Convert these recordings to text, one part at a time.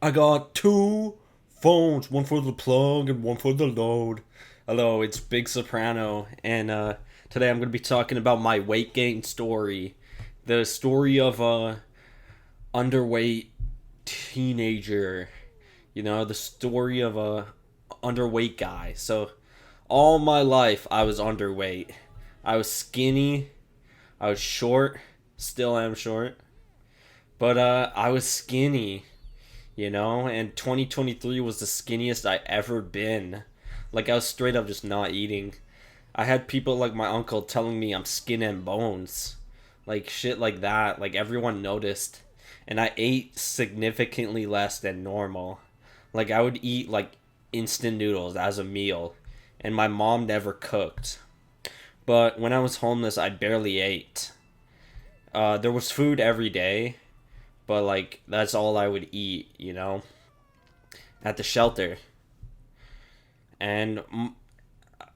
I got two phones, one for the plug and one for the load. Hello, it's Big Soprano, and today I'm going to be talking about my weight gain story. The story of a underweight teenager. The story of a underweight guy. So, all my life I was underweight. I was skinny, I was short, still am short, but I was skinny, and 2023 was the skinniest I ever been. Like, I was straight up just not eating. I had people like my uncle telling me I'm skin and bones. Like, shit like that. Like, everyone noticed. And I ate significantly less than normal. Like, I would eat, like, instant noodles as a meal. And my mom never cooked. But when I was homeless, I barely ate. There was food every day, but like that's all I would eat, at the shelter. And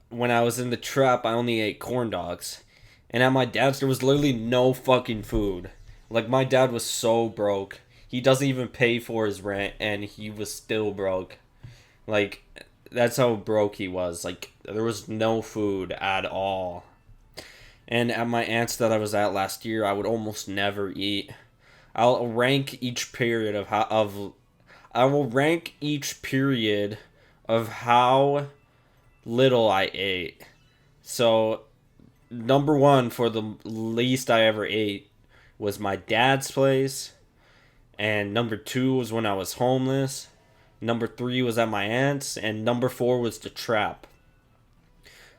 when I was in the trap, I only ate corn dogs. And at my dad's, there was literally no fucking food. Like, my dad was so broke. He doesn't even pay for his rent, and he was still broke. Like, that's how broke he was. Like, there was no food at all. And at my aunt's that I was at last year, I would almost never eat. I'll rank each period of how of I will rank each period of how little I ate. So, number one for the least I ever ate was my dad's place, and number two was when I was homeless. Number three was at my aunt's, and number four was the trap.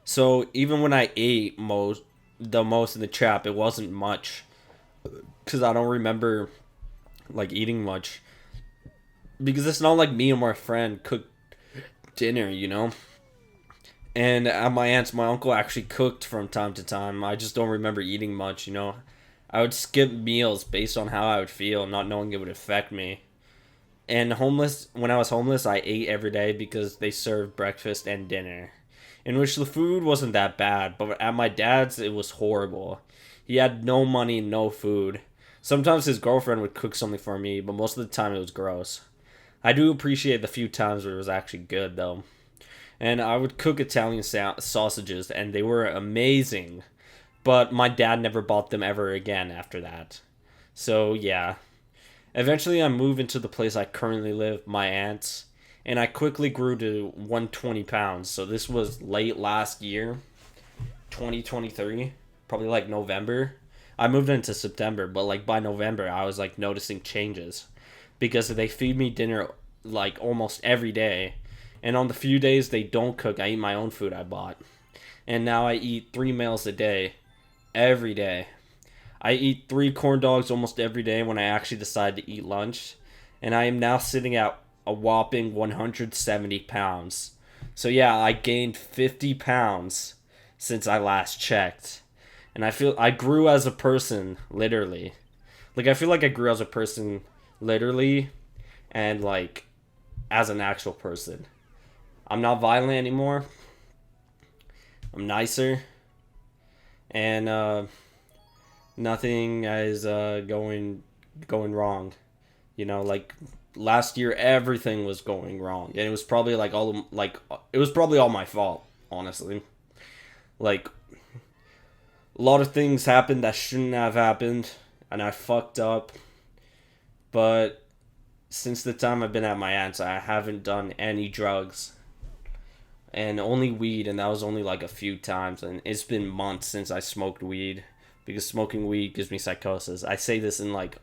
So even when I ate the most in the trap, it wasn't much, because I don't remember like eating much. Because it's not like me and my friend cooked dinner. And at my aunt's, my uncle actually cooked from time to time. I just don't remember eating much. I would skip meals based on how I would feel, not knowing it would affect me. And when I was homeless, I ate every day because they served breakfast and dinner, in which the food wasn't that bad, but at my dad's, it was horrible. He had no money, no food. Sometimes his girlfriend would cook something for me, but most of the time it was gross. I do appreciate the few times where it was actually good, though. And I would cook Italian sausages, and they were amazing. But my dad never bought them ever again after that. So, yeah. Eventually, I moved into the place I currently live, my aunt's, and I quickly grew to 120 pounds. So, this was late last year, 2023, probably like November. I moved into September, but like by November, I was like noticing changes because they feed me dinner like almost every day. And on the few days they don't cook, I eat my own food I bought. And now I eat 3 meals a day, every day. I eat 3 corn dogs almost every day when I actually decide to eat lunch. And I am now sitting at a whopping 170 pounds. So yeah, I gained 50 pounds since I last checked. And I feel I grew as a person, literally. Like, I feel like I grew as a person, literally, and like as an actual person. I'm not violent anymore. I'm nicer. And nothing is going wrong. Like last year everything was going wrong. And it was probably it was probably all my fault, honestly. Like, a lot of things happened that shouldn't have happened, and I fucked up. But since the time I've been at my aunt's, I haven't done any drugs, and only weed, and that was only like a few times. And it's been months since I smoked weed, because smoking weed gives me psychosis. I say this in like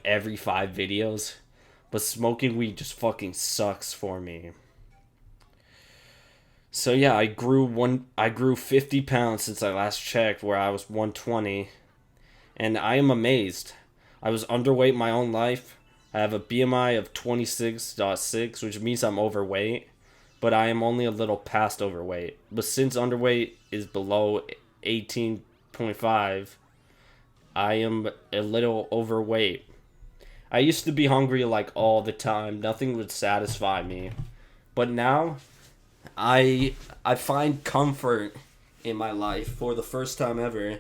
every 5 videos, but smoking weed just fucking sucks for me. So yeah, I grew 50 pounds since I last checked, where I was 120, and I am amazed. I was underweight my own life. I have a BMI of 26.6, which means I'm overweight, but I am only a little past overweight. But since underweight is below 18.5, I am a little overweight. I used to be hungry like all the time. Nothing would satisfy me. But now I find comfort in my life for the first time ever.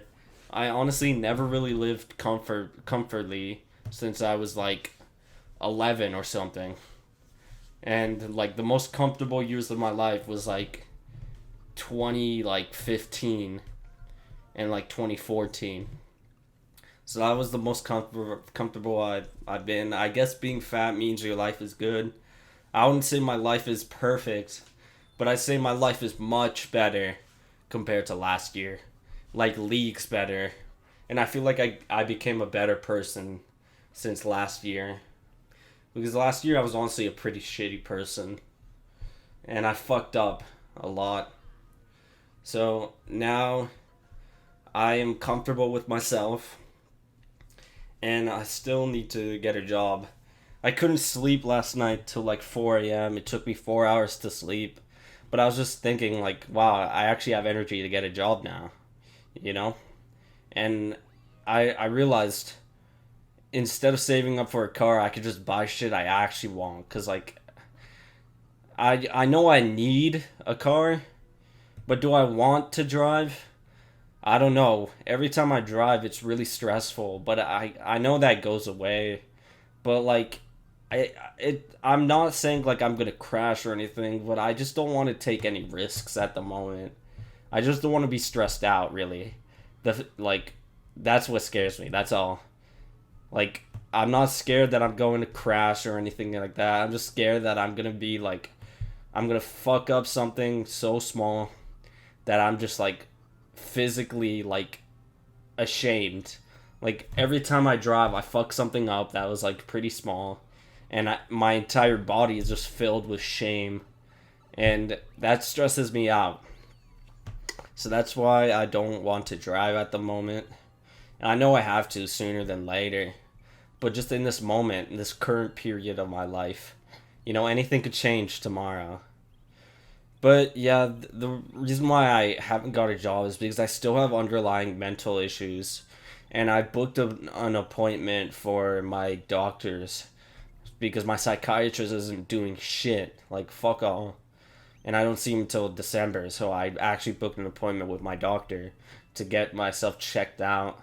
I honestly never really lived comfortably since I was like 11 or something. And like the most comfortable years of my life was like 2015 and like 2014. So that was the most comfortable I've been. I guess being fat means your life is good. I wouldn't say my life is perfect, but I say my life is much better compared to last year. Like leagues better. And I feel like I became a better person since last year. Because last year I was honestly a pretty shitty person. And I fucked up a lot. So now I am comfortable with myself. And I still need to get a job. I couldn't sleep last night till like 4 a.m. It took me 4 hours to sleep. But I was just thinking, like, wow, I actually have energy to get a job now. You know? And I realized instead of saving up for a car, I could just buy shit I actually want. Because, like, I know I need a car, but do I want to drive? I don't know. Every time I drive, it's really stressful, but I know that goes away. But like, I'm not saying like I'm gonna crash or anything, but I just don't want to take any risks at the moment. I just don't want to be stressed out. Really, that's what scares me. That's all. Like, I'm not scared that I'm going to crash or anything like that. I'm just scared that I'm gonna fuck up something so small that I'm just like physically like ashamed. Like every time I drive, I fuck something up that was like pretty small, and my entire body is just filled with shame, and that stresses me out. So that's why I don't want to drive at the moment. And I know I have to sooner than later, but just in this moment, in this current period of my life, anything could change tomorrow. But yeah, the reason why I haven't got a job is because I still have underlying mental issues. And I booked an appointment for my doctors because my psychiatrist isn't doing shit. Like, fuck all. And I don't see him until December, so I actually booked an appointment with my doctor to get myself checked out.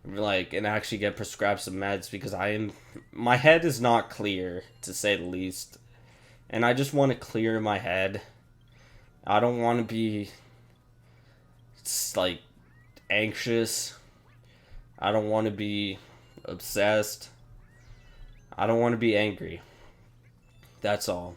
Like, and actually get prescribed some meds because my head is not clear, to say the least. And I just want to clear my head. I don't want to be like anxious. I don't want to be obsessed. I don't want to be angry. That's all.